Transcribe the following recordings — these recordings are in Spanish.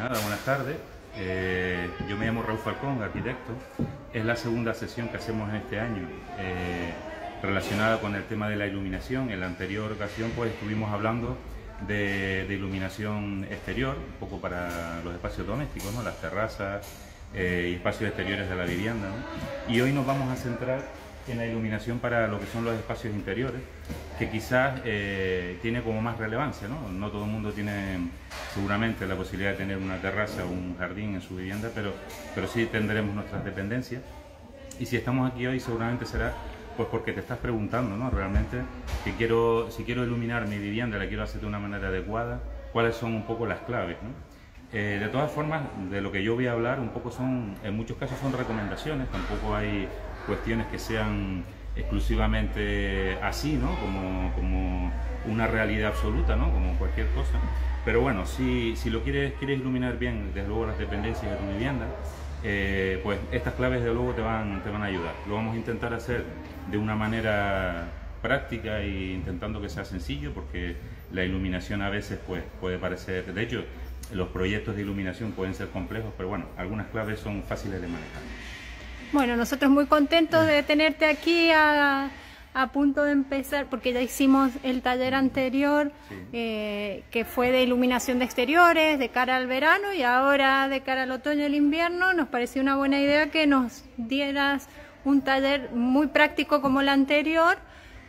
Nada, buenas tardes. Yo me llamo Raúl Falcón, arquitecto. Es la segunda sesión que hacemos en este año relacionada con el tema de la iluminación. En la anterior ocasión pues estuvimos hablando de iluminación exterior, un poco para los espacios domésticos, ¿no? Las terrazas y espacios exteriores de la vivienda, ¿no? Y hoy nos vamos a centrar en la iluminación para lo que son los espacios interiores, que quizás tiene como más relevancia, ¿no? No todo el mundo tiene seguramente la posibilidad de tener una terraza o un jardín en su vivienda, pero sí tendremos nuestras dependencias. Y si estamos aquí hoy seguramente será pues porque te estás preguntando, ¿no? Realmente, si quiero iluminar mi vivienda, la quiero hacer de una manera adecuada, ¿cuáles son un poco las claves, ¿no? De todas formas, de lo que yo voy a hablar un poco en muchos casos son recomendaciones, tampoco hay cuestiones que sean exclusivamente así, ¿no? Como una realidad absoluta, ¿no? Como cualquier cosa. Pero bueno, si lo quieres iluminar bien, desde luego las dependencias de tu vivienda, pues estas claves de luego te van a ayudar. Lo vamos a intentar hacer de una manera práctica e intentando que sea sencillo, porque la iluminación a veces pues puede parecer, de hecho los proyectos de iluminación pueden ser complejos, pero bueno, algunas claves son fáciles de manejar. Bueno, nosotros muy contentos de tenerte aquí a punto de empezar, porque ya hicimos el taller anterior, sí, que fue de iluminación de exteriores, de cara al verano, y ahora de cara al otoño y el invierno. Nos pareció una buena idea que nos dieras un taller muy práctico como el anterior,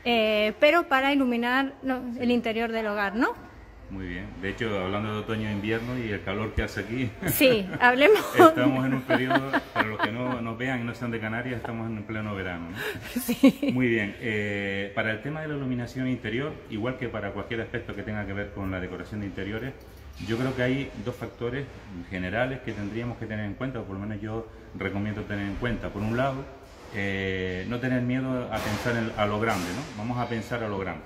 pero para iluminar el interior del hogar, ¿no? Muy bien. De hecho, hablando de otoño e invierno y el calor que hace aquí, sí, hablemos. Estamos en un periodo, para los que no nos vean y no sean de Canarias, estamos en pleno verano, ¿no? Sí. Muy bien. Para el tema de la iluminación interior, igual que para cualquier aspecto que tenga que ver con la decoración de interiores, yo creo que hay dos factores generales que tendríamos que tener en cuenta, o por lo menos yo recomiendo tener en cuenta. Por un lado, no tener miedo a pensar a lo grande, ¿no? Vamos a pensar a lo grande.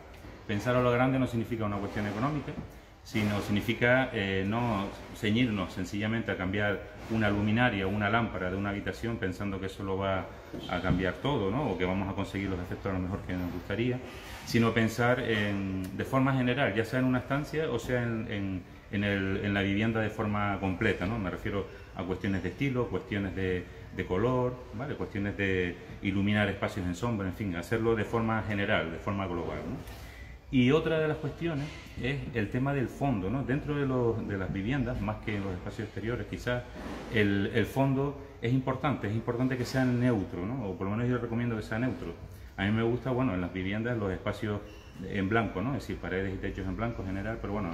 Pensar a lo grande no significa una cuestión económica, sino significa no ceñirnos sencillamente a cambiar una luminaria o una lámpara de una habitación pensando que eso lo va a cambiar todo, ¿no? O que vamos a conseguir los efectos a lo mejor que nos gustaría, sino pensar de forma general, ya sea en una estancia o sea en la vivienda de forma completa, ¿no? Me refiero a cuestiones de estilo, cuestiones de color, ¿vale? Cuestiones de iluminar espacios en sombra, en fin, hacerlo de forma general, de forma global, ¿no? Y otra de las cuestiones es el tema del fondo, ¿no? Dentro de las viviendas, más que en los espacios exteriores, quizás el fondo es importante que sea neutro, ¿no? O por lo menos yo recomiendo que sea neutro. A mí me gusta, bueno, en las viviendas los espacios en blanco, ¿no? Es decir, paredes y techos en blanco en general, pero bueno,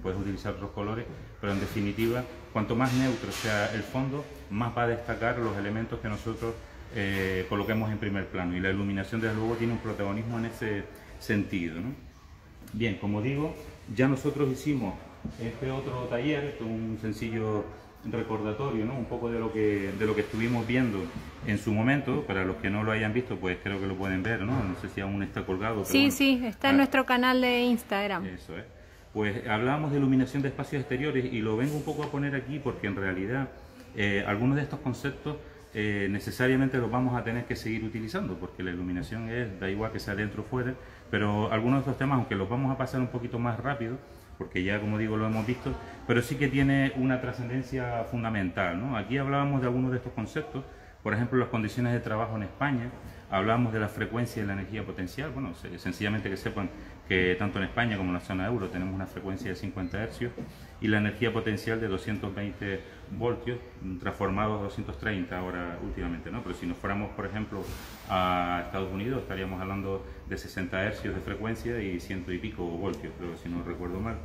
puedes utilizar otros colores, pero en definitiva, cuanto más neutro sea el fondo, más va a destacar los elementos que nosotros coloquemos en primer plano. Y la iluminación, desde luego, tiene un protagonismo en ese sentido, ¿no? Bien, como digo, ya nosotros hicimos este otro taller, un sencillo recordatorio, ¿no? Un poco de lo que estuvimos viendo en su momento. Para los que no lo hayan visto, pues creo que lo pueden ver, ¿no? No sé si aún está colgado. Pero sí, bueno, sí, está en nuestro canal de Instagram. Eso es. Pues hablábamos de iluminación de espacios exteriores y lo vengo un poco a poner aquí porque en realidad algunos de estos conceptos necesariamente los vamos a tener que seguir utilizando, porque la iluminación da igual que sea dentro o fuera, pero algunos de estos temas, aunque los vamos a pasar un poquito más rápido, porque ya, como digo, lo hemos visto, pero sí que tiene una trascendencia fundamental, ¿no? Aquí hablábamos de algunos de estos conceptos, por ejemplo, las condiciones de trabajo en España, hablábamos de la frecuencia de la energía potencial. Bueno, sencillamente que sepan que tanto en España como en la zona euro tenemos una frecuencia de 50 hercios y la energía potencial de 220 voltios transformados a 230 ahora últimamente, ¿no? Pero si nos fuéramos, por ejemplo, a Estados Unidos, estaríamos hablando de 60 hercios de frecuencia y 100 y pico voltios, creo, si no recuerdo mal.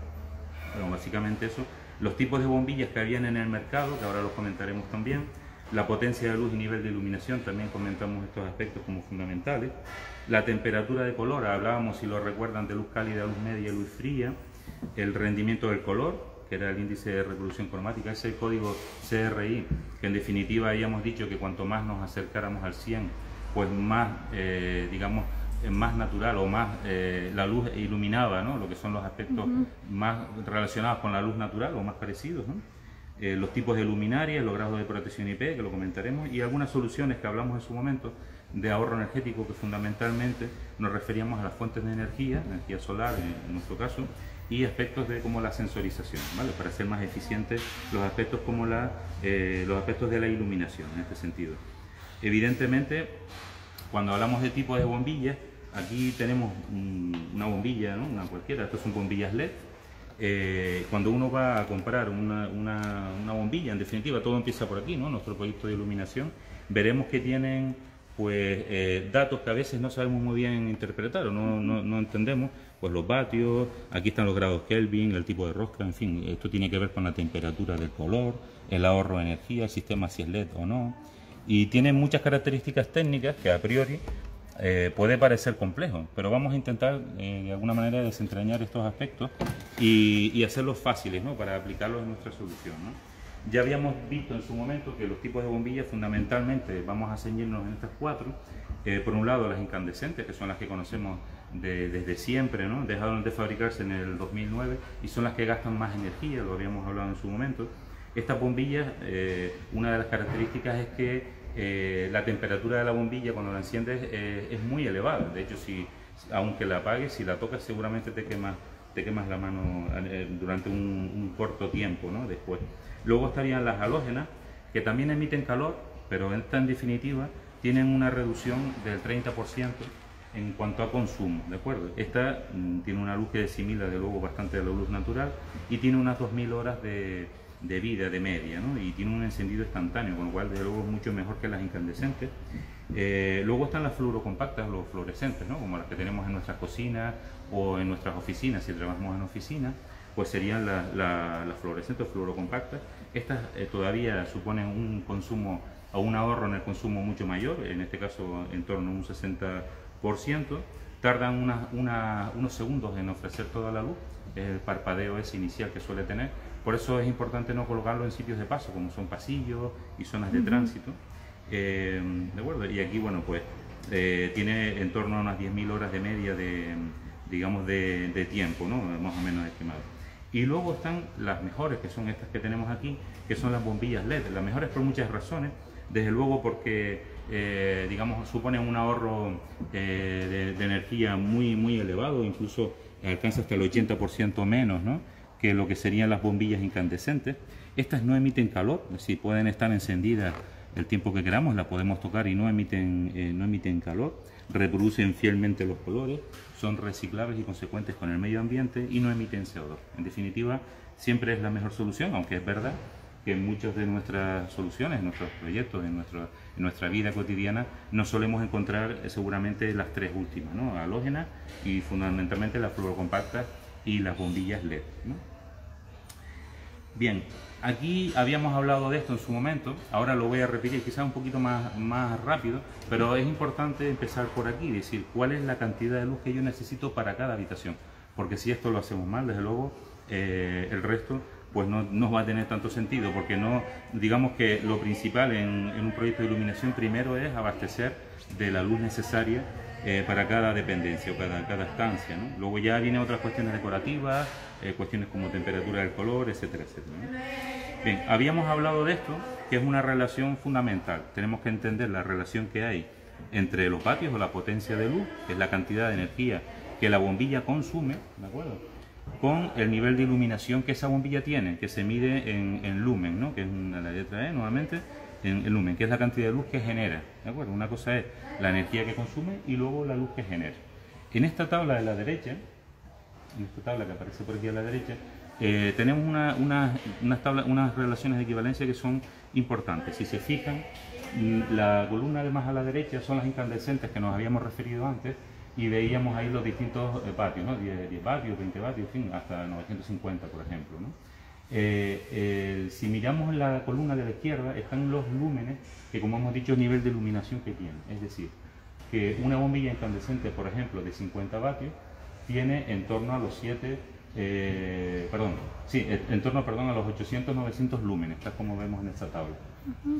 Pero básicamente eso, los tipos de bombillas que habían en el mercado, que ahora los comentaremos también, la potencia de luz y nivel de iluminación, también comentamos estos aspectos como fundamentales. La temperatura de color, hablábamos, si lo recuerdan, de luz cálida, luz media, luz fría. El rendimiento del color, que era el índice de reproducción cromática, ese es el código CRI, que en definitiva habíamos dicho que cuanto más nos acercáramos al 100, pues más, digamos, más natural o más la luz iluminaba, ¿no? Lo que son los aspectos más relacionados con la luz natural o más parecidos, ¿no? Los tipos de luminaria, los grados de protección IP, que lo comentaremos, y algunas soluciones que hablamos en su momento de ahorro energético, que fundamentalmente nos referíamos a las fuentes de energía solar en nuestro caso, y aspectos de como la sensorización, ¿vale? Para hacer más eficientes los aspectos como los aspectos de la iluminación en este sentido. Evidentemente, cuando hablamos de tipos de bombillas, aquí tenemos una bombilla, ¿no? Una cualquiera, estas son bombillas LED. Cuando uno va a comprar una bombilla, en definitiva todo empieza por aquí, ¿no? Nuestro proyecto de iluminación, veremos que tienen pues datos que a veces no sabemos muy bien interpretar o no entendemos, pues los vatios, aquí están los grados Kelvin, el tipo de rosca, en fin, esto tiene que ver con la temperatura del color, el ahorro de energía, el sistema si es LED o no, y tiene muchas características técnicas que a priori puede parecer complejo, pero vamos a intentar de alguna manera desentrañar estos aspectos y hacerlos fáciles, ¿no? Para aplicarlos en nuestra solución, ¿no? Ya habíamos visto en su momento que los tipos de bombillas fundamentalmente vamos a ceñirnos en estas cuatro. Por un lado las incandescentes, que son las que conocemos desde siempre, ¿no? Dejaron de fabricarse en el 2009 y son las que gastan más energía, lo habíamos hablado en su momento. Estas bombillas, una de las características es que la temperatura de la bombilla cuando la enciendes es muy elevada. De hecho, aunque la apagues, si la tocas seguramente te quemas la mano durante un corto tiempo, ¿no? Después. Luego estarían las halógenas, que también emiten calor, pero en definitiva tienen una reducción del 30% en cuanto a consumo, ¿de acuerdo? Esta tiene una luz que asimila de luego bastante a la luz natural y tiene unas 2000 horas de vida de media, ¿no? Y tiene un encendido instantáneo, con lo cual de luego es mucho mejor que las incandescentes. Luego están las fluorocompactas, los fluorescentes, ¿no? Como las que tenemos en nuestras cocinas o en nuestras oficinas, si trabajamos en oficinas, pues serían las fluorescentes o fluorocompactas. Estas todavía suponen un consumo o un ahorro en el consumo mucho mayor, en este caso en torno a un 60%, tardan unos segundos en ofrecer toda la luz, el parpadeo ese inicial que suele tener, por eso es importante no colocarlo en sitios de paso, como son pasillos y zonas de tránsito. ¿De acuerdo? Y aquí, bueno, pues tiene en torno a unas 10.000 horas de media de tiempo, ¿no? Más o menos estimado. Y luego están las mejores, que son estas que tenemos aquí, que son las bombillas LED. Las mejores por muchas razones, desde luego porque, suponen un ahorro de energía muy elevado, incluso alcanza hasta el 80% menos, ¿no? Que lo que serían las bombillas incandescentes. Estas no emiten calor, es decir, pueden estar encendidas el tiempo que queramos, las podemos tocar y no emiten calor, reproducen fielmente los colores, son reciclables y consecuentes con el medio ambiente y no emiten CO2. En definitiva, siempre es la mejor solución, aunque es verdad que en muchas de nuestras soluciones, en nuestros proyectos, en nuestra vida cotidiana, no solemos encontrar seguramente las tres últimas, ¿no? Halógenas y fundamentalmente las fluorocompactas y las bombillas LED, ¿no? Bien, aquí habíamos hablado de esto en su momento, ahora lo voy a repetir quizás un poquito más rápido, pero es importante empezar por aquí, decir cuál es la cantidad de luz que yo necesito para cada habitación, porque si esto lo hacemos mal, desde luego el resto pues no va a tener tanto sentido, porque no, digamos que lo principal en un proyecto de iluminación primero es abastecer de la luz necesaria para cada dependencia o cada estancia, ¿no? Luego ya vienen otras cuestiones decorativas, cuestiones como temperatura del color, etcétera, etcétera, ¿no? Bien, habíamos hablado de esto, que es una relación fundamental. Tenemos que entender la relación que hay entre los vatios o la potencia de luz, que es la cantidad de energía que la bombilla consume, ¿de acuerdo?, con el nivel de iluminación que esa bombilla tiene, que se mide en lumen, ¿no? Que es la letra E nuevamente, en lumen, que es la cantidad de luz que genera, ¿de acuerdo? Una cosa es la energía que consume y luego la luz que genera. En esta tabla de la derecha, en esta tabla que aparece por aquí a la derecha, tenemos unas relaciones de equivalencia que son importantes. Si se fijan, la columna de más a la derecha son las incandescentes que nos habíamos referido antes, y veíamos ahí los distintos vatios, ¿no? 10 vatios, 20 vatios, en fin, hasta 950, por ejemplo, ¿no? Si miramos la columna de la izquierda, están los lúmenes, que como hemos dicho, el nivel de iluminación que tiene. Es decir, que una bombilla incandescente, por ejemplo, de 50 vatios, tiene en torno a los en torno a los 800-900 lúmenes, tal como vemos en esta tabla.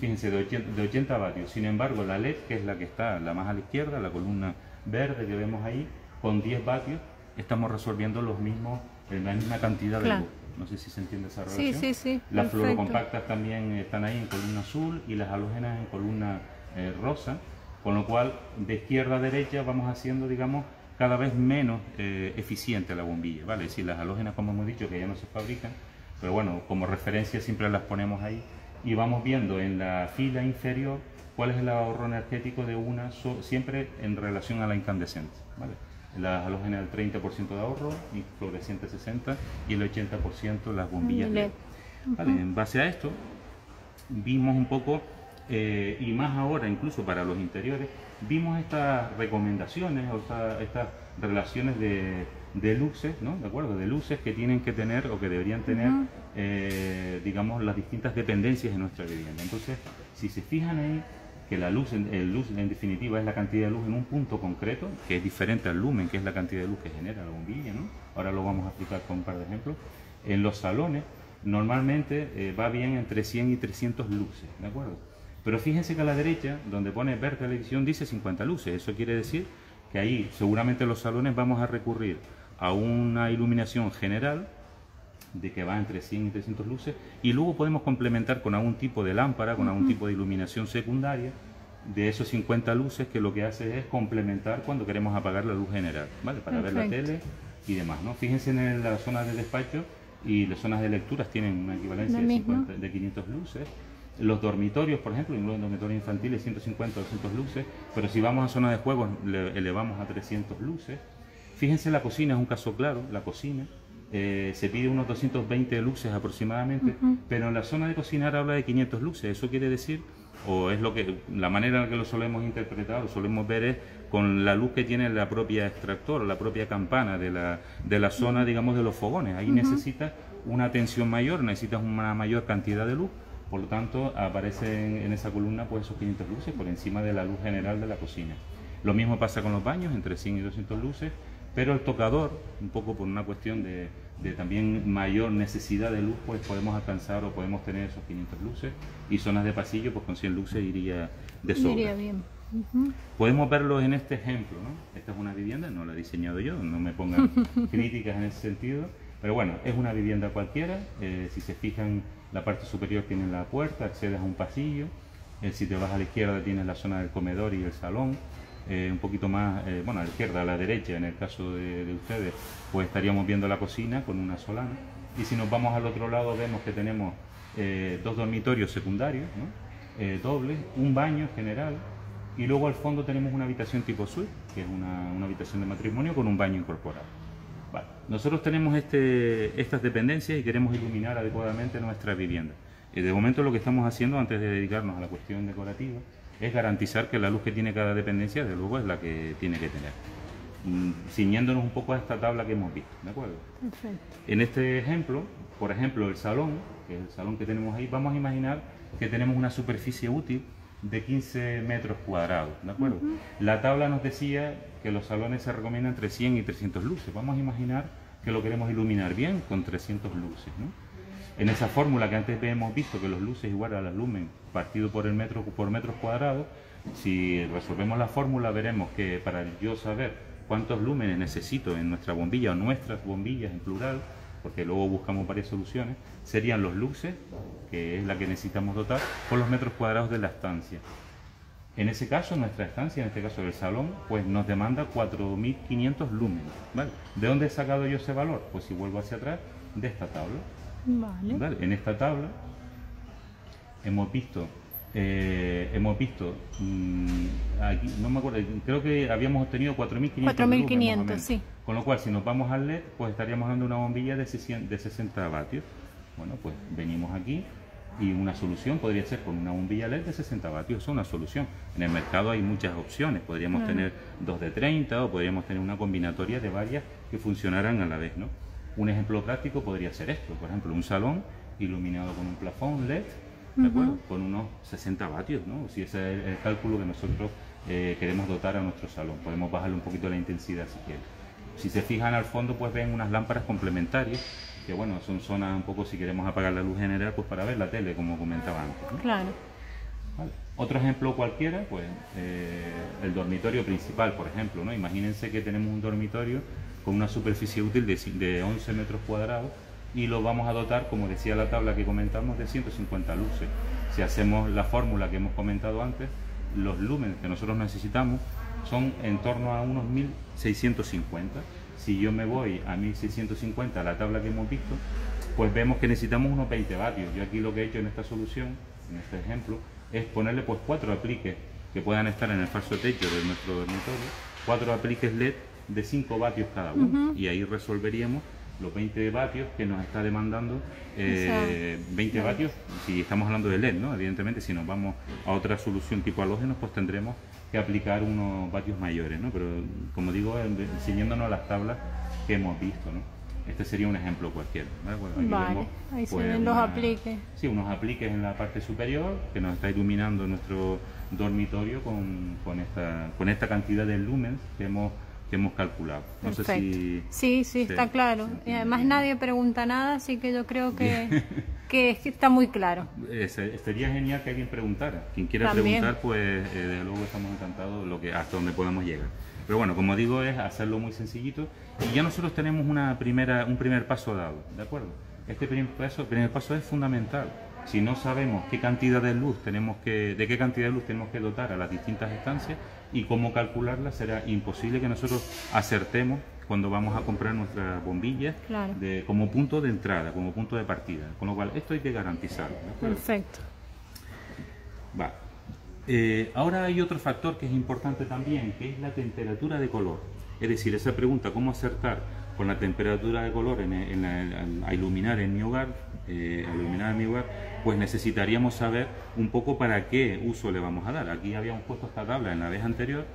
Fíjense, de 80 vatios. Sin embargo, la LED, que es la que está la más a la izquierda, la columna verde que vemos ahí, con 10 vatios estamos resolviendo la misma cantidad de luz. No sé si se entiende esa relación. Sí, las fluorocompactas también están ahí en columna azul y las halógenas en columna rosa, con lo cual de izquierda a derecha vamos haciendo, digamos, cada vez menos eficiente la bombilla, ¿vale? Es decir, las halógenas, como hemos dicho, que ya no se fabrican, pero bueno, como referencia siempre las ponemos ahí y vamos viendo en la fila inferior cuál es el ahorro energético de una, siempre en relación a la incandescente, ¿vale? Las halógenas el 30% de ahorro, y fluorescente 60% y el 80% las bombillas LED. ¿Vale? En base a esto vimos un poco, y más ahora incluso para los interiores, vimos estas recomendaciones o estas relaciones de luces, ¿no? ¿De acuerdo? De luces que tienen que tener o que deberían tener, digamos, las distintas dependencias de nuestra vivienda. Entonces, si se fijan ahí, que la luz, en definitiva es la cantidad de luz en un punto concreto, que es diferente al lumen, que es la cantidad de luz que genera la bombilla, ¿no? Ahora lo vamos a explicar con un par de ejemplos. En los salones, normalmente va bien entre 100 y 300 luces, ¿de acuerdo? Pero fíjense que a la derecha, donde pone ver televisión, dice 50 luces. Eso quiere decir que ahí seguramente en los salones vamos a recurrir a una iluminación general de que va entre 100 y 300 luces, y luego podemos complementar con algún tipo de lámpara, con algún tipo de iluminación secundaria de esos 50 luces, que lo que hace es complementar cuando queremos apagar la luz general, ¿vale? Para ver la tele y demás, ¿no? Fíjense en las zonas de despacho y las zonas de lecturas tienen una equivalencia de 500 luces. Los dormitorios, por ejemplo, en los dormitorios infantiles 150 o 200 luces, pero si vamos a zonas de juegos le elevamos a 300 luces. Fíjense, la cocina es un caso claro, la cocina. Se pide unos 220 luces aproximadamente, pero en la zona de cocinar habla de 500 luces. Eso quiere decir, o es la manera en la que lo solemos interpretar, lo solemos ver es con la luz que tiene la propia extractor, la propia campana de la zona, digamos, de los fogones. Ahí necesitas una tensión mayor, necesitas una mayor cantidad de luz, por lo tanto aparecen en esa columna pues esos 500 luces por encima de la luz general de la cocina. Lo mismo pasa con los baños, entre 100 y 200 luces, pero el tocador, un poco por una cuestión de también mayor necesidad de luz, pues podemos alcanzar o podemos tener esos 500 luces, y zonas de pasillo pues con 100 luces iría de sobra. Iría bien. Podemos verlo en este ejemplo, ¿no? Esta es una vivienda, no la he diseñado yo, no me pongan críticas en ese sentido, pero bueno, es una vivienda cualquiera. Si se fijan, la parte superior tiene la puerta, accedes a un pasillo, si te vas a la izquierda tienes la zona del comedor y el salón. Un poquito más, bueno, a la izquierda, a la derecha, en el caso de ustedes, pues estaríamos viendo la cocina con una solana, y si nos vamos al otro lado vemos que tenemos dos dormitorios secundarios, ¿no? Dobles, un baño general, y luego al fondo tenemos una habitación tipo suite, que es una habitación de matrimonio con un baño incorporado. Vale. Nosotros tenemos estas dependencias y queremos iluminar adecuadamente nuestra vivienda. De momento lo que estamos haciendo, antes de dedicarnos a la cuestión decorativa, es garantizar que la luz que tiene cada dependencia, de luego, es la que tiene que tener, ciñéndonos un poco a esta tabla que hemos visto, ¿de acuerdo? Perfecto. En este ejemplo, por ejemplo, el salón, que es el salón que tenemos ahí, vamos a imaginar que tenemos una superficie útil de 15 metros cuadrados, ¿de acuerdo? La tabla nos decía que los salones se recomiendan entre 100 y 300 luces. Vamos a imaginar que lo queremos iluminar bien con 300 luces, ¿no? En esa fórmula que antes hemos visto, que los luces igual a las lumen partido por metros cuadrados, si resolvemos la fórmula veremos que para yo saber cuántos lúmenes necesito en nuestra bombilla o nuestras bombillas en plural, porque luego buscamos varias soluciones, serían los luces, que es la que necesitamos dotar, por los metros cuadrados de la estancia. En ese caso, nuestra estancia, en este caso del salón, pues nos demanda 4.500 lúmenes, ¿vale? ¿De dónde he sacado yo ese valor? Pues si vuelvo hacia atrás, de esta tabla. Vale. En esta tabla hemos visto aquí, no me acuerdo, creo que habíamos obtenido 4.500. 4.500, sí. Con lo cual, si nos vamos al LED, pues estaríamos dando una bombilla de 60 vatios. Bueno, pues venimos aquí y una solución podría ser con una bombilla LED de 60 vatios. Eso es una solución. En el mercado hay muchas opciones. Podríamos tener dos de 30 o podríamos tener una combinatoria de varias que funcionaran a la vez, ¿no? Un ejemplo práctico podría ser esto, por ejemplo, un salón iluminado con un plafón LED, ¿de acuerdo? Con unos 60 vatios, ¿no? Si ese es el cálculo que nosotros queremos dotar a nuestro salón. Podemos bajarle un poquito la intensidad si quieren. Si se fijan al fondo, pues ven unas lámparas complementarias, que bueno, son zonas un poco, si queremos apagar la luz general, pues para ver la tele, como comentaba antes, ¿no? Claro. Vale. Otro ejemplo cualquiera, pues el dormitorio principal, por ejemplo, ¿no? Imagínense que tenemos un dormitorio con una superficie útil de 11 metros cuadrados y lo vamos a dotar, como decía la tabla que comentamos, de 150 luces. Si hacemos la fórmula que hemos comentado antes, los lúmenes que nosotros necesitamos son en torno a unos 1650. Si yo me voy a 1650, a la tabla que hemos visto, pues vemos que necesitamos unos 20 vatios. Yo aquí lo que he hecho en esta solución, en este ejemplo, es ponerle pues 4 apliques que puedan estar en el falso techo de nuestro dormitorio, 4 apliques LED de 5 vatios cada uno, y ahí resolveríamos los 20 vatios que nos está demandando, 20 vatios si estamos hablando de LED, ¿no? Evidentemente, si nos vamos a otra solución tipo halógenos, pues tendremos que aplicar unos vatios mayores, ¿no? Pero como digo, enseñándonos las tablas que hemos visto, ¿no? Este sería un ejemplo cualquiera, ¿vale? Bueno, aquí vemos, ahí se pues, ven los apliques. Sí, unos apliques en la parte superior que nos está iluminando nuestro dormitorio con esta cantidad de lumens que hemos calculado. No sé si... Sí, está claro. Y además nadie pregunta nada, así que yo creo que está muy claro. Sería genial que alguien preguntara. Quien quiera preguntar, pues desde luego estamos encantados hasta donde podamos llegar. Pero bueno, como digo, es hacerlo muy sencillito y ya nosotros tenemos un primer paso dado, ¿de acuerdo? Este primer paso es fundamental. Si no sabemos qué cantidad de luz de qué cantidad de luz tenemos que dotar a las distintas estancias y cómo calcularla, será imposible que nosotros acertemos cuando vamos a comprar nuestras bombillas, como punto de entrada, como punto de partida. Con lo cual, esto hay que garantizarlo, ¿de acuerdo? Perfecto. Va. Ahora hay otro factor que es importante también, que es la temperatura de color. Es decir, esa pregunta, ¿cómo acertar con la temperatura de color a iluminar en mi hogar? Pues necesitaríamos saber un poco para qué uso le vamos a dar. Aquí habíamos puesto esta tabla en la vez anterior,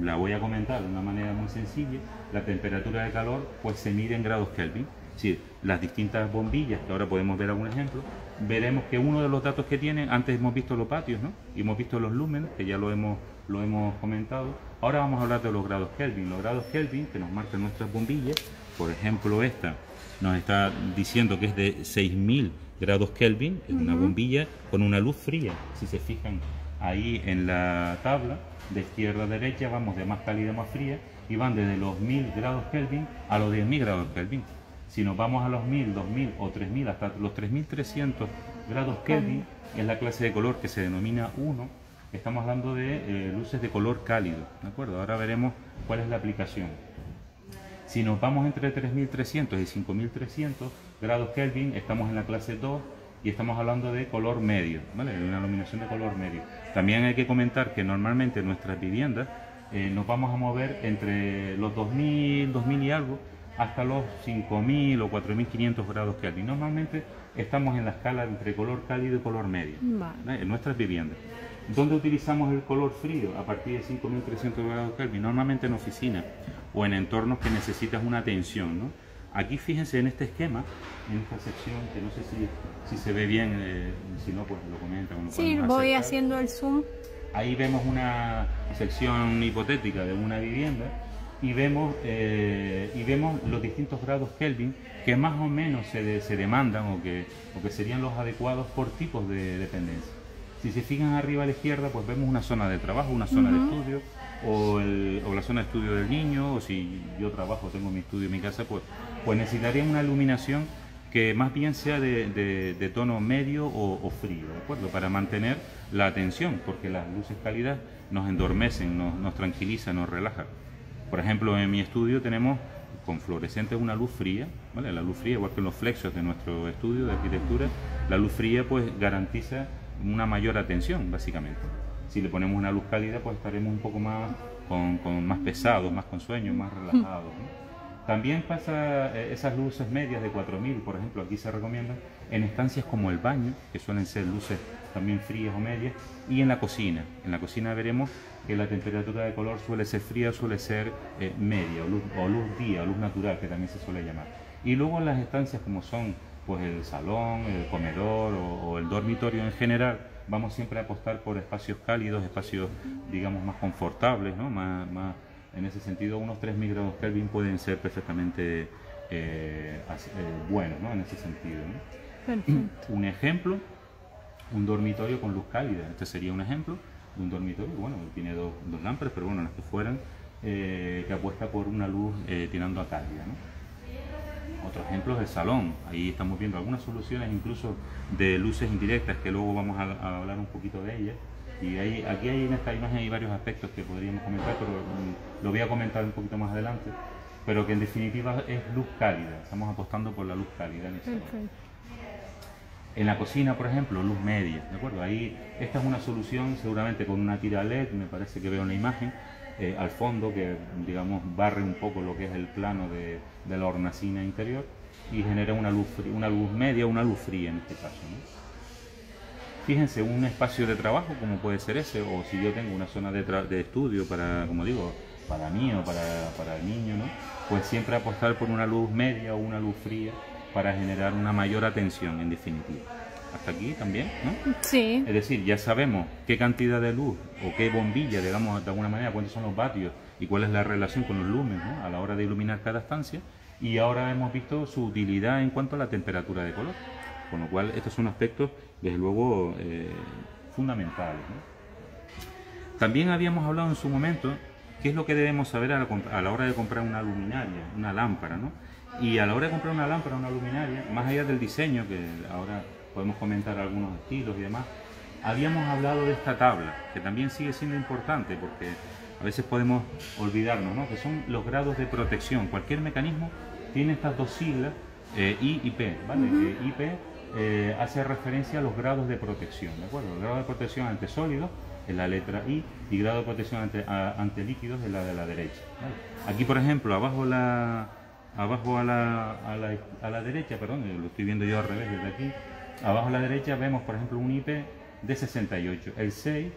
la voy a comentar de una manera muy sencilla. La temperatura de calor pues se mide en grados Kelvin. Es decir, las distintas bombillas, que ahora podemos ver algún ejemplo, veremos que uno de los datos que tienen, antes hemos visto los vatios, ¿no? Y hemos visto los lúmenes, que ya lo hemos comentado. Ahora vamos a hablar de los grados Kelvin. Los grados Kelvin que nos marcan nuestras bombillas, por ejemplo esta nos está diciendo que es de 6000 grados Kelvin, es una bombilla con una luz fría. Si se fijan ahí en la tabla, de izquierda a derecha vamos de más cálida a más fría y van desde los 1000 grados Kelvin a los 10.000 grados Kelvin. Si nos vamos a los 1000, 2000 o 3000 hasta los 3300 grados Kelvin, es la clase de color que se denomina 1. Estamos hablando de luces de color cálido, ¿de acuerdo? Ahora veremos cuál es la aplicación. Si nos vamos entre 3300 y 5300 grados Kelvin, estamos en la clase 2 y estamos hablando de color medio, ¿vale? Una iluminación de color medio. También hay que comentar que normalmente en nuestras viviendas nos vamos a mover entre los 2000, 2000 y algo, hasta los 5000 o 4500 grados Kelvin. Normalmente estamos en la escala entre color cálido y color medio, ¿vale? En nuestras viviendas. ¿Dónde utilizamos el color frío? A partir de 5300 grados Kelvin, normalmente en oficinas o en entornos que necesitas una tensión, ¿no? Aquí fíjense en este esquema, en esta sección, que no sé si se ve bien, si no pues lo comentan. Sí, voy haciendo el zoom. Ahí vemos una sección hipotética de una vivienda y vemos los distintos grados Kelvin que más o menos se demandan o que serían los adecuados por tipos de dependencia. Si se fijan arriba a la izquierda, pues vemos una zona de trabajo, una zona de estudio, o la zona de estudio del niño, o si yo trabajo, tengo mi estudio en mi casa, pues necesitaría una iluminación que más bien sea de tono medio o frío, ¿de acuerdo? Para mantener la atención, porque las luces cálidas nos endormecen, nos tranquilizan, nos relajan. Por ejemplo, en mi estudio tenemos con fluorescentes una luz fría, ¿vale? La luz fría, igual que en los flexos de nuestro estudio de arquitectura, la luz fría pues garantiza una mayor atención, básicamente. Si le ponemos una luz cálida, pues estaremos un poco más más pesados, más con sueño, más relajados, ¿no? También pasa esas luces medias de 4000, por ejemplo, aquí se recomiendan en estancias como el baño, que suelen ser luces también frías o medias, y en la cocina. En la cocina veremos que la temperatura de color suele ser fría, suele ser media, o luz día, o luz natural, que también se suele llamar. Y luego en las estancias como son pues el salón, el comedor o el dormitorio en general, vamos siempre a apostar por espacios cálidos, espacios digamos más confortables, ¿no? Más, en ese sentido unos 3000 grados Kelvin pueden ser perfectamente buenos, ¿no? En ese sentido, ¿no? Perfecto. Un ejemplo, un dormitorio con luz cálida. Este sería un ejemplo de un dormitorio, bueno, tiene dos lámparas, pero bueno, las que fueran, que apuesta por una luz tirando a cálida, ¿no? Otro ejemplo es el salón. Ahí estamos viendo algunas soluciones incluso de luces indirectas, que luego vamos a hablar un poquito de ellas, Y aquí en esta imagen hay varios aspectos que podríamos comentar, pero lo voy a comentar un poquito más adelante, pero que en definitiva es luz cálida, estamos apostando por la luz cálida en este momento. En la cocina, por ejemplo, luz media, ¿de acuerdo? Ahí esta es una solución seguramente con una tira LED, me parece que veo en la imagen, al fondo que, digamos, barre un poco lo que es el plano de la hornacina interior y genera una luz media, una luz fría en este caso, ¿no? Fíjense, un espacio de trabajo como puede ser ese, o si yo tengo una zona de estudio para, como digo, para mí o para el niño, ¿no? Pues siempre apostar por una luz media o una luz fría para generar una mayor atención, en definitiva. Hasta aquí también, ¿no? Sí. Es decir, ya sabemos qué cantidad de luz o qué bombilla, digamos, de alguna manera, cuántos son los vatios y cuál es la relación con los lúmenes, ¿no? A la hora de iluminar cada estancia, y ahora hemos visto su utilidad en cuanto a la temperatura de color. Con lo cual, estos son aspectos, desde luego, fundamentales, ¿no? También habíamos hablado en su momento qué es lo que debemos saber a la hora de comprar una luminaria, una lámpara, ¿no? Y a la hora de comprar una lámpara, una luminaria, más allá del diseño, que ahora podemos comentar algunos estilos y demás, habíamos hablado de esta tabla, que también sigue siendo importante, porque a veces podemos olvidarnos, ¿no? Que son los grados de protección. Cualquier mecanismo tiene estas dos siglas, I y P, ¿vale? IP hace referencia a los grados de protección, ¿de acuerdo? El grado de protección ante sólidos es la letra I y grado de protección ante líquidos es la de la derecha, ¿vale? Aquí, por ejemplo, abajo a la derecha, perdón, lo estoy viendo yo al revés desde aquí, abajo a la derecha vemos, por ejemplo, un IP de 68. El 6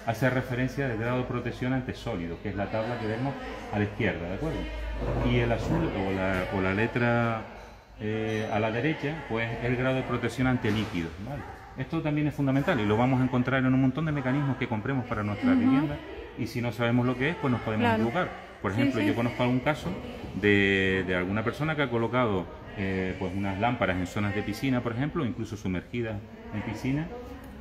hace referencia al grado de protección ante sólidos, que es la tabla que vemos a la izquierda, ¿de acuerdo? Y el azul o la letra a la derecha, pues el grado de protección ante líquidos, ¿vale? Esto también es fundamental y lo vamos a encontrar en un montón de mecanismos que compremos para nuestra vivienda, y si no sabemos lo que es, pues nos podemos equivocar. Por ejemplo, yo conozco algún caso de alguna persona que ha colocado pues unas lámparas en zonas de piscina, por ejemplo, incluso sumergidas en piscina,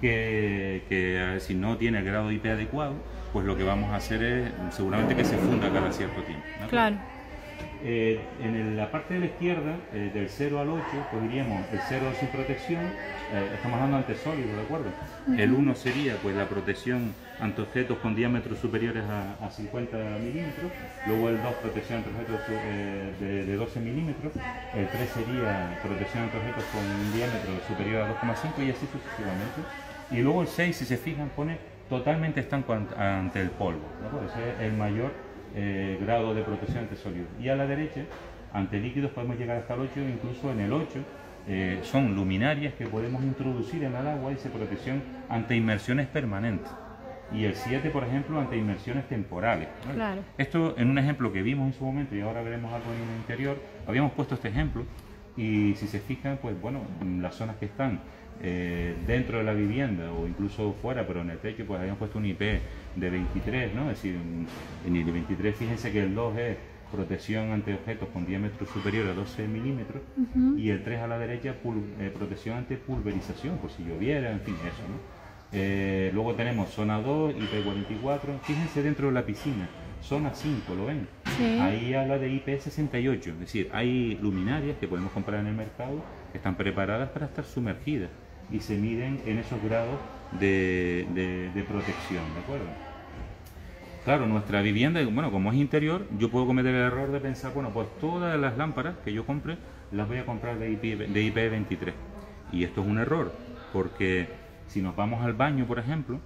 que si no tiene el grado IP adecuado, pues lo que vamos a hacer es seguramente que se funda cada cierto tiempo, ¿no? Claro. En la parte de la izquierda, del 0 al 8, pues diríamos el 0 sin protección, estamos hablando ante sólidos, ¿de acuerdo? El 1 sería pues la protección ante objetos con diámetros superiores a 50 milímetros, luego el 2 protección ante objetos de 12 milímetros, el 3 sería protección ante objetos con un diámetro superior a 2,5 y así sucesivamente, y luego el 6, si se fijan, pone totalmente estanco ante el polvo, ¿de acuerdo? Ese es el mayor grado de protección ante sólidos. Y a la derecha, ante líquidos, podemos llegar hasta el 8, incluso en el 8 son luminarias que podemos introducir en el agua y se protección ante inmersiones permanentes. Y el 7, por ejemplo, ante inmersiones temporales, ¿vale? Claro. Esto en un ejemplo que vimos en su momento y ahora veremos algo en el interior, habíamos puesto este ejemplo y si se fijan, pues bueno, las zonas que están dentro de la vivienda o incluso fuera, pero en el techo, pues habíamos puesto un IP de 23, ¿no? Es decir, en el 23, fíjense que el 2 es protección ante objetos con diámetro superior a 12 milímetros y el 3 a la derecha, protección ante pulverización, por si lloviera, en fin, eso, ¿no? Luego tenemos zona 2, IP 44, fíjense dentro de la piscina, zona 5, ¿lo ven? Sí. Ahí habla de IP 68, es decir, hay luminarias que podemos comprar en el mercado que están preparadas para estar sumergidas y se miden en esos grados de protección, ¿de acuerdo? Claro, nuestra vivienda, bueno, como es interior, yo puedo cometer el error de pensar, bueno, pues todas las lámparas que yo compre las voy a comprar de IP23. Y esto es un error, porque si nos vamos al baño, por ejemplo,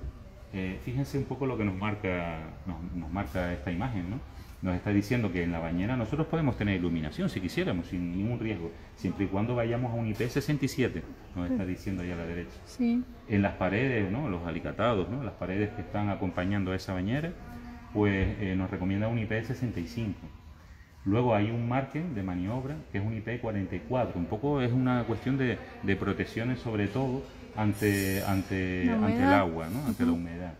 fíjense un poco lo que nos marca esta imagen, ¿no? Nos está diciendo que en la bañera nosotros podemos tener iluminación si quisiéramos, sin ningún riesgo, siempre y cuando vayamos a un IP67, nos está diciendo ahí a la derecha. Sí. En las paredes, ¿no? Los alicatados, ¿no? Las paredes que están acompañando a esa bañera, pues nos recomienda un IP65. Luego hay un margen de maniobra que es un IP44, un poco es una cuestión de protecciones, sobre todo ante el agua, ¿no? Ante la humedad.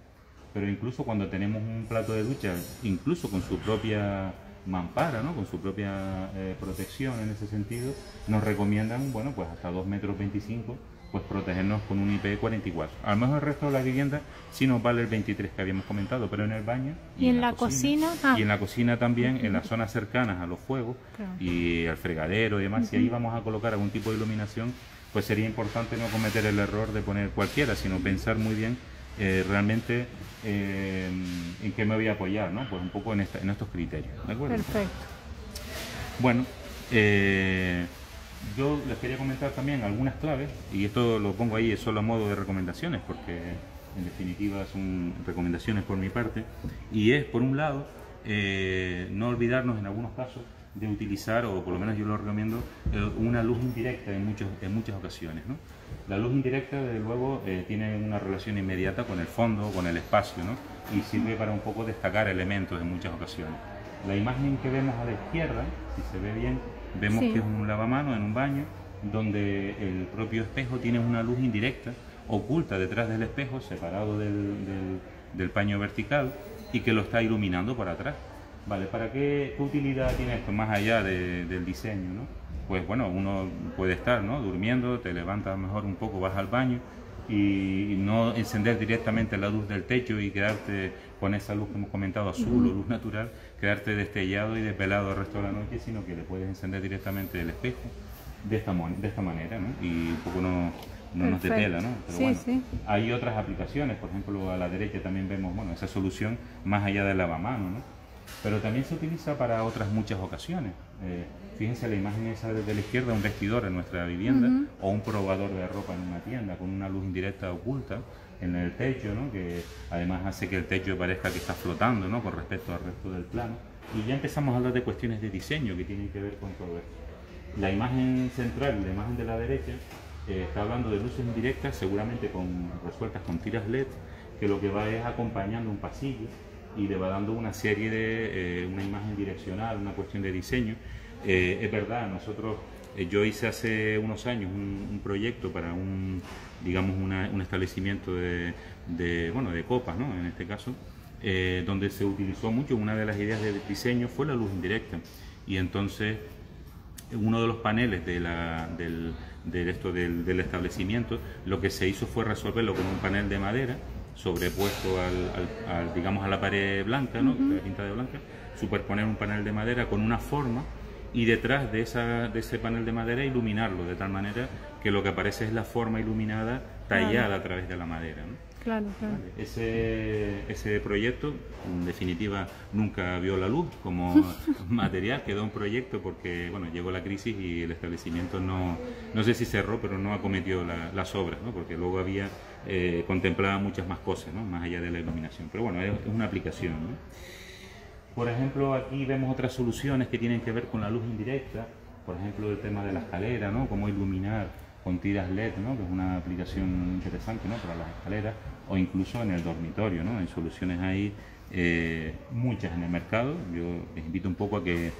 Pero incluso cuando tenemos un plato de ducha, incluso con su propia mampara, ¿no? Con su propia protección en ese sentido, nos recomiendan, bueno, pues hasta 2,25 metros, pues protegernos con un IP44. A lo mejor el resto de la vivienda sí nos vale el 23 que habíamos comentado, pero en el baño y en la cocina y en la cocina también, en las zonas cercanas a los fuegos y al fregadero y demás, si ahí vamos a colocar algún tipo de iluminación, pues sería importante no cometer el error de poner cualquiera, sino pensar muy bien realmente en qué me voy a apoyar, ¿no? Pues un poco en estos criterios, ¿de acuerdo? Perfecto. Bueno, yo les quería comentar también algunas claves, y esto lo pongo ahí solo a modo de recomendaciones, porque en definitiva son recomendaciones por mi parte, y es, por un lado, no olvidarnos en algunos casos de utilizar, o por lo menos yo lo recomiendo, una luz indirecta en muchas ocasiones, ¿no? La luz indirecta, desde luego, tiene una relación inmediata con el fondo, con el espacio, ¿no? Y sirve para un poco destacar elementos en muchas ocasiones. La imagen que vemos a la izquierda, si se ve bien, vemos que es un lavamanos en un baño, donde el propio espejo tiene una luz indirecta, oculta detrás del espejo, separado del paño vertical, y que lo está iluminando por atrás. Vale, ¿para qué utilidad tiene esto más allá del diseño, ¿no? Pues bueno, uno puede estar, ¿no?, durmiendo, te levantas mejor un poco, vas al baño y no encender directamente la luz del techo y quedarte con esa luz que hemos comentado, azul o luz natural, quedarte destellado y desvelado el resto de la noche, sino que le puedes encender directamente el espejo de esta manera, ¿no? Y un poco no nos desvela, ¿no? Pero bueno, hay otras aplicaciones, por ejemplo, a la derecha también vemos, bueno, esa solución más allá del lavamanos, ¿no? Pero también se utiliza para otras muchas ocasiones. Fíjense la imagen esa de la izquierda, un vestidor en nuestra vivienda o un probador de ropa en una tienda con una luz indirecta oculta en el techo, ¿no?, que además hace que el techo parezca que está flotando, ¿no?, con respecto al resto del plano. Y ya empezamos a hablar de cuestiones de diseño que tienen que ver con todo esto. La imagen central, la imagen de la derecha, está hablando de luces indirectas, seguramente resueltas con tiras LED, que lo que va es acompañando un pasillo y le va dando una serie de una imagen direccional, una cuestión de diseño. Es verdad, yo hice hace unos años un proyecto para un establecimiento de copas, ¿no?, en este caso, donde se utilizó mucho, una de las ideas de diseño fue la luz indirecta, y entonces uno de los paneles del establecimiento, lo que se hizo fue resolverlo con un panel de madera sobrepuesto a la pared blanca, ¿no?, que está pintada de blanca, superponer un panel de madera con una forma y detrás de ese panel de madera iluminarlo de tal manera que lo que aparece es la forma iluminada tallada a través de la madera, ¿no? Claro, claro. Vale. Ese proyecto en definitiva nunca vio la luz como material, quedó un proyecto porque bueno, llegó la crisis y el establecimiento no sé si cerró, pero no acometió las obras, ¿no?, porque luego contemplaba muchas más cosas, ¿no?, más allá de la iluminación, pero bueno, es una aplicación, ¿no? Por ejemplo, aquí vemos otras soluciones que tienen que ver con la luz indirecta, por ejemplo el tema de la escalera, ¿no?, cómo iluminar con tiras LED, ¿no?, que es una aplicación interesante, ¿no?, para las escaleras, o incluso en el dormitorio, ¿no? Hay soluciones ahí, muchas en el mercado. Yo les invito un poco a que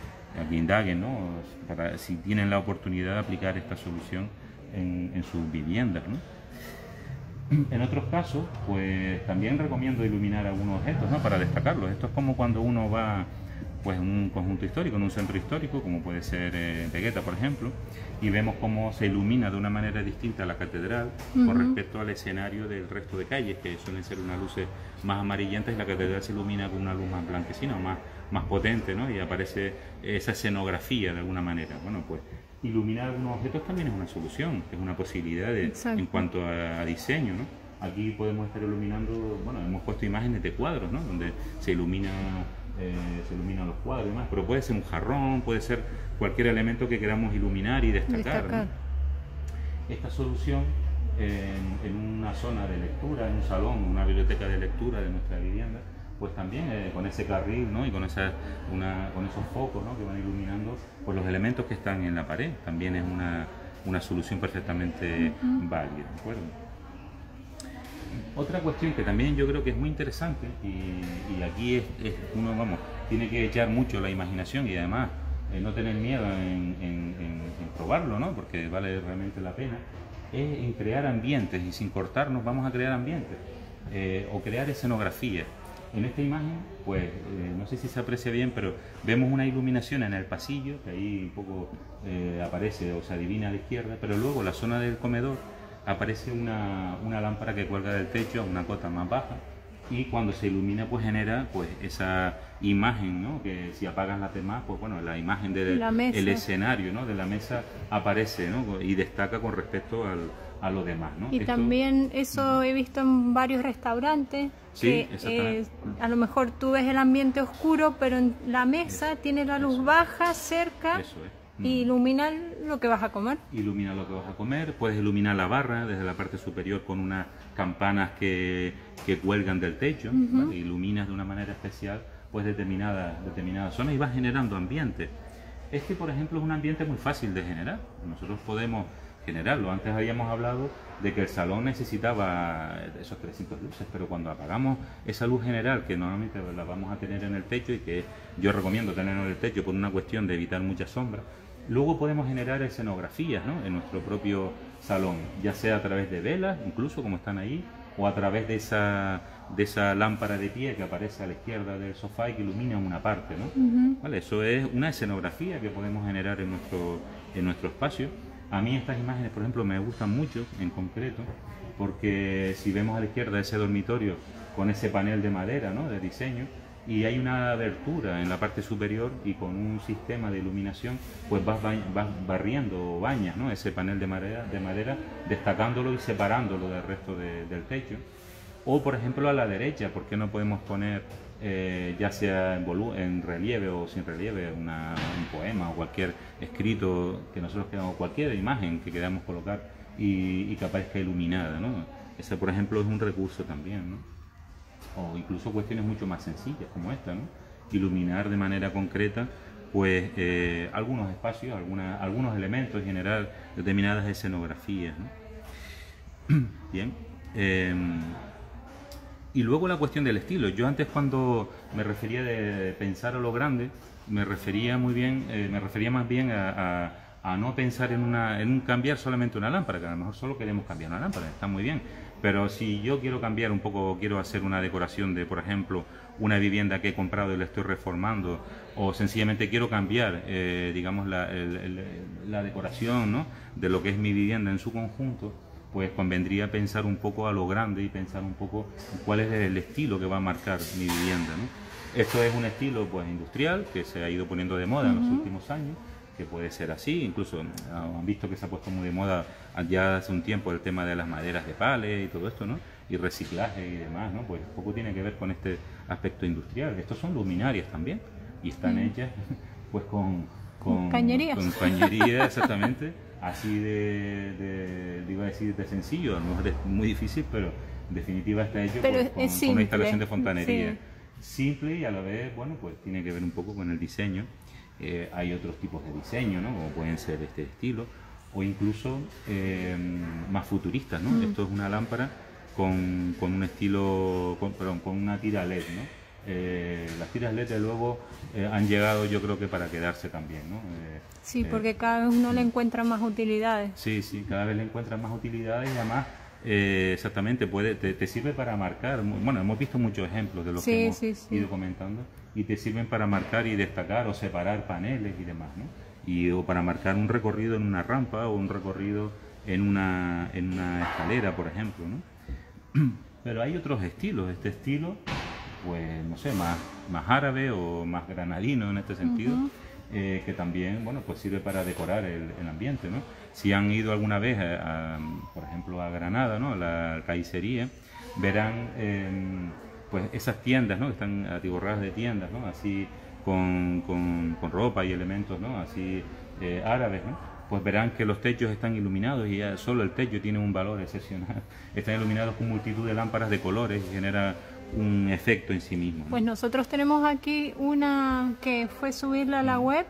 indaguen, ¿no?, para si tienen la oportunidad de aplicar esta solución en sus viviendas, ¿no? En otros casos, pues también recomiendo iluminar algunos objetos, ¿no?, para destacarlos. Esto es como cuando uno va pues, en un conjunto histórico, en un centro histórico, como puede ser Vegueta, por ejemplo, y vemos cómo se ilumina de una manera distinta la catedral con respecto al escenario del resto de calles, que suelen ser unas luces más amarillentas, y la catedral se ilumina con una luz más blanquecina, más potente, ¿no?, y aparece esa escenografía de alguna manera. Bueno, pues iluminar algunos objetos también es una solución, es una posibilidad en cuanto a diseño, ¿no? Aquí podemos estar iluminando, bueno, hemos puesto imágenes de cuadros, ¿no?, donde se iluminan los cuadros y demás, pero puede ser un jarrón, puede ser cualquier elemento que queramos iluminar y destacar, ¿no? Esta solución en una zona de lectura, en un salón, una biblioteca de lectura de nuestra vivienda, pues también con ese carril, ¿no?, y con esos focos, ¿no?, que van iluminando pues los elementos que están en la pared, también es una solución perfectamente válida, ¿de acuerdo? Otra cuestión que también yo creo que es muy interesante, y aquí uno tiene que echar mucho la imaginación y además no tener miedo en probarlo, ¿no?, porque vale realmente la pena, es en crear ambientes, y sin cortarnos vamos a crear ambientes o crear escenografía. En esta imagen, pues no sé si se aprecia bien, pero vemos una iluminación en el pasillo, que ahí un poco aparece o se adivina a la izquierda, pero luego en la zona del comedor aparece una lámpara que cuelga del techo a una cota más baja, y cuando se ilumina pues genera pues esa imagen, ¿no?, que si apagan las demás, pues bueno, la imagen del escenario, ¿no?, de la mesa aparece, ¿no?, y destaca con respecto a lo demás, ¿no? Y también eso he visto en varios restaurantes, sí, que a lo mejor tú ves el ambiente oscuro, pero en la mesa tiene la luz baja, cerca, y ilumina lo que vas a comer. Ilumina lo que vas a comer, puedes iluminar la barra desde la parte superior con unas campanas que cuelgan del techo, ¿vale? Iluminas de una manera especial pues determinadas zonas y vas generando ambiente. Este, por ejemplo, es un ambiente muy fácil de generar. Nosotros podemos generarlo. Antes habíamos hablado de que el salón necesitaba esos 300 luces, pero cuando apagamos esa luz general, que normalmente la vamos a tener en el techo y que yo recomiendo tener en el techo por una cuestión de evitar mucha sombra, luego podemos generar escenografías, ¿no? En nuestro propio salón, ya sea a través de velas, incluso como están ahí, o a través de esa lámpara de pie que aparece a la izquierda del sofá y que ilumina una parte, ¿no? ¿Vale? Eso es una escenografía que podemos generar en nuestro espacio. A mí estas imágenes, por ejemplo, me gustan mucho en concreto, porque si vemos a la izquierda ese dormitorio con ese panel de madera, ¿no? De diseño, y hay una abertura en la parte superior y con un sistema de iluminación, pues vas barriendo o bañas, ¿no? Ese panel de madera, destacándolo y separándolo del resto del techo. O, por ejemplo, a la derecha, ¿por qué no podemos poner, ya sea en relieve o sin relieve, un poema o cualquier escrito que nosotros queramos, cualquier imagen que queramos colocar y que aparezca iluminada, ¿no? Ese, por ejemplo, es un recurso también, ¿no? O incluso cuestiones mucho más sencillas como esta, ¿no? Iluminar de manera concreta pues algunos espacios, algunos elementos, generar determinadas escenografías, ¿no? Bien. Y luego la cuestión del estilo. Yo antes, cuando me refería de pensar a lo grande, me refería más bien a no pensar en cambiar solamente una lámpara, que a lo mejor solo queremos cambiar una lámpara, está muy bien. Pero si yo quiero cambiar un poco, quiero hacer una decoración de, por ejemplo, una vivienda que he comprado y la estoy reformando, o sencillamente quiero cambiar, digamos, la decoración, ¿no? De lo que es mi vivienda en su conjunto, pues convendría pensar un poco a lo grande y pensar un poco cuál es el estilo que va a marcar mi vivienda, ¿no? Esto es un estilo pues industrial que se ha ido poniendo de moda en los últimos años, que puede ser así, incluso han visto que se ha puesto muy de moda ya hace un tiempo el tema de las maderas de pales y todo esto, ¿no? Y reciclaje y demás, ¿no? Pues poco tiene que ver con este aspecto industrial. Estos son luminarias también y están hechas pues con cañerías. Con cañería, exactamente, así iba a decir de sencillo, a lo mejor es muy difícil, pero en definitiva está hecho con una instalación de fontanería. Sí. Simple y a la vez, bueno, pues tiene que ver un poco con el diseño. Hay otros tipos de diseño, ¿no? Como pueden ser este estilo, o incluso más futuristas, ¿no? Esto es una lámpara con un estilo, con una tira LED, ¿no? Las tiras LED de luego han llegado, yo creo que para quedarse también, ¿no? Sí, porque cada vez uno le encuentra más utilidades. Sí, cada vez le encuentran más utilidades y además exactamente te sirve para marcar. Bueno, hemos visto muchos ejemplos de los que hemos ido comentando y te sirven para marcar y destacar o separar paneles y demás, ¿no? O para marcar un recorrido en una rampa o un recorrido en una escalera, por ejemplo, ¿no? Pero hay otros estilos. Este estilo, pues no sé, más árabe o más granadino en este sentido, que también, bueno, pues sirve para decorar el ambiente, ¿no? Si han ido alguna vez, por ejemplo, a Granada, ¿no? A la caicería, verán pues esas tiendas, ¿no? Que están atiborradas de tiendas, ¿no? Así con ropa y elementos, ¿no? Así árabes, ¿no? Pues verán que los techos están iluminados y ya solo el techo tiene un valor excepcional. Están iluminados con multitud de lámparas de colores y genera un efecto en sí mismo, ¿no? Pues nosotros tenemos aquí una que fue subirla a la web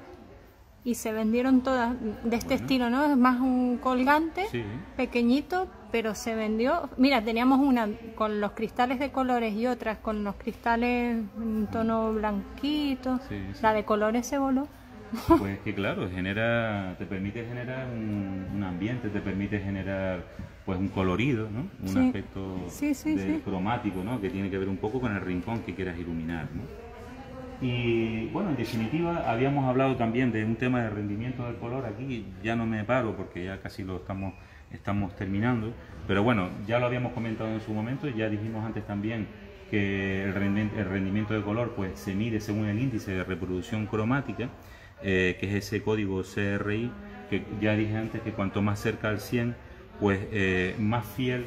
y se vendieron todas de este estilo, ¿no? Es más un colgante pequeñito, pero se vendió. Mira, teníamos una con los cristales de colores y otras con los cristales en tono blanquito. La de colores se voló. Pues que claro, te permite generar un ambiente, te permite generar pues un colorido, ¿no? Un aspecto cromático, ¿no? Que tiene que ver un poco con el rincón que quieras iluminar, ¿no? Y bueno, en definitiva, habíamos hablado también de un tema de rendimiento del color. Aquí ya no me paro porque ya casi lo estamos terminando, pero bueno, ya lo habíamos comentado en su momento. Ya dijimos antes también que el rendimiento de color pues se mide según el índice de reproducción cromática, que es ese código CRI, que ya dije antes que cuanto más cerca al 100, pues más fiel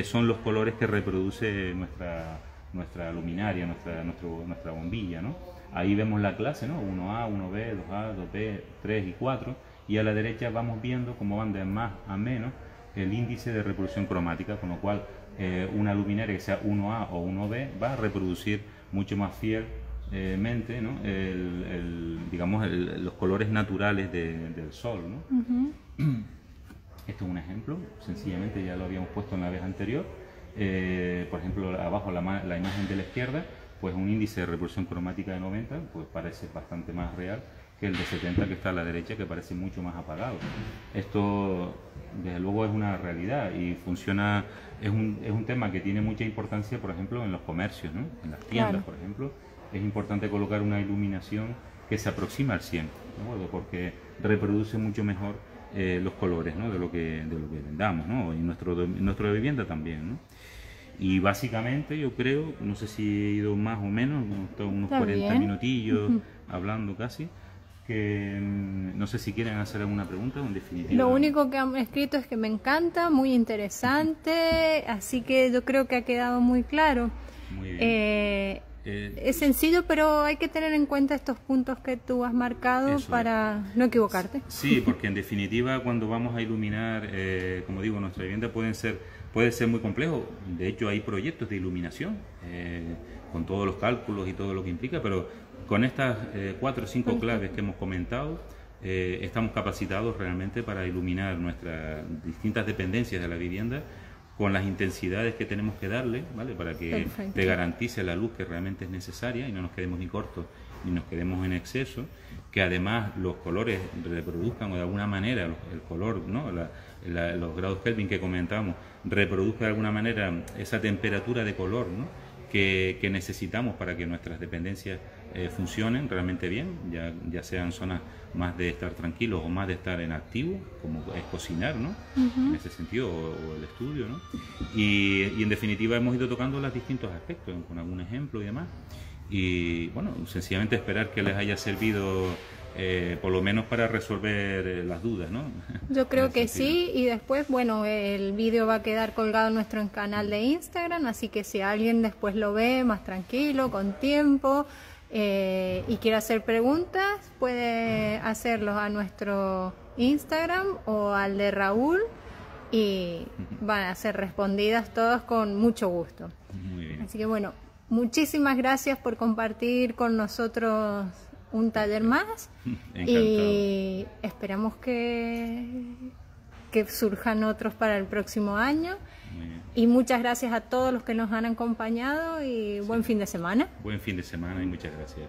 son los colores que reproduce nuestra luminaria, nuestra bombilla, ¿no? Ahí vemos la clase, ¿no? 1A, 1B, 2A, 2B, 3 y 4, y a la derecha vamos viendo cómo van de más a menos el índice de reproducción cromática, con lo cual una luminaria que sea 1A o 1B va a reproducir mucho más fielmente, ¿no? Digamos, los colores naturales del sol, ¿no? Esto es un ejemplo, sencillamente ya lo habíamos puesto en la vez anterior. Por ejemplo, abajo la imagen de la izquierda, pues un índice de reproducción cromática de 90, pues parece bastante más real que el de 70 que está a la derecha, que parece mucho más apagado. Esto, desde luego, es una realidad y funciona, es un tema que tiene mucha importancia, por ejemplo, en los comercios, ¿no? En las tiendas, claro. Por ejemplo, es importante colocar una iluminación que se aproxima al 100, ¿no? Porque reproduce mucho mejor los colores, ¿no? de lo que vendamos, ¿no? Y nuestra vivienda también, ¿no? Y básicamente yo creo, no sé si he ido más o menos, unos 40 minutillos hablando casi, que no sé si quieren hacer alguna pregunta en definitiva. Lo único que han escrito es que me encanta, muy interesante, así que yo creo que ha quedado muy claro. Muy bien. Es sencillo, pero hay que tener en cuenta estos puntos que tú has marcado para no equivocarte. Sí, porque en definitiva cuando vamos a iluminar, como digo, nuestra vivienda puede ser muy complejo. De hecho hay proyectos de iluminación con todos los cálculos y todo lo que implica, pero con estas 4 o 5 claves que hemos comentado, estamos capacitados realmente para iluminar nuestras distintas dependencias de la vivienda con las intensidades que tenemos que darle, ¿vale? Para que te garantice la luz que realmente es necesaria y no nos quedemos ni cortos ni nos quedemos en exceso, que además los colores reproduzcan o de alguna manera el color, ¿no? Los grados Kelvin que comentamos, reproduzca de alguna manera esa temperatura de color, ¿no? que necesitamos para que nuestras dependencias funcionen realmente bien, ya sean zonas más de estar tranquilos o más de estar en activo, como es cocinar, ¿no? En ese sentido, o el estudio, ¿no? Y en definitiva hemos ido tocando los distintos aspectos, con algún ejemplo y demás. Y bueno, sencillamente esperar que les haya servido por lo menos para resolver las dudas, ¿no? Yo creo que sí, y después, bueno, el vídeo va a quedar colgado en nuestro canal de Instagram, así que si alguien después lo ve más tranquilo, con tiempo, y quiere hacer preguntas, puede hacerlos a nuestro Instagram o al de Raúl, y van a ser respondidas todas con mucho gusto. Muy bien. Así que bueno, muchísimas gracias por compartir con nosotros un taller más. Encantado. Y esperamos que surjan otros para el próximo año. Y muchas gracias a todos los que nos han acompañado y buen fin de semana. Buen fin de semana y muchas gracias.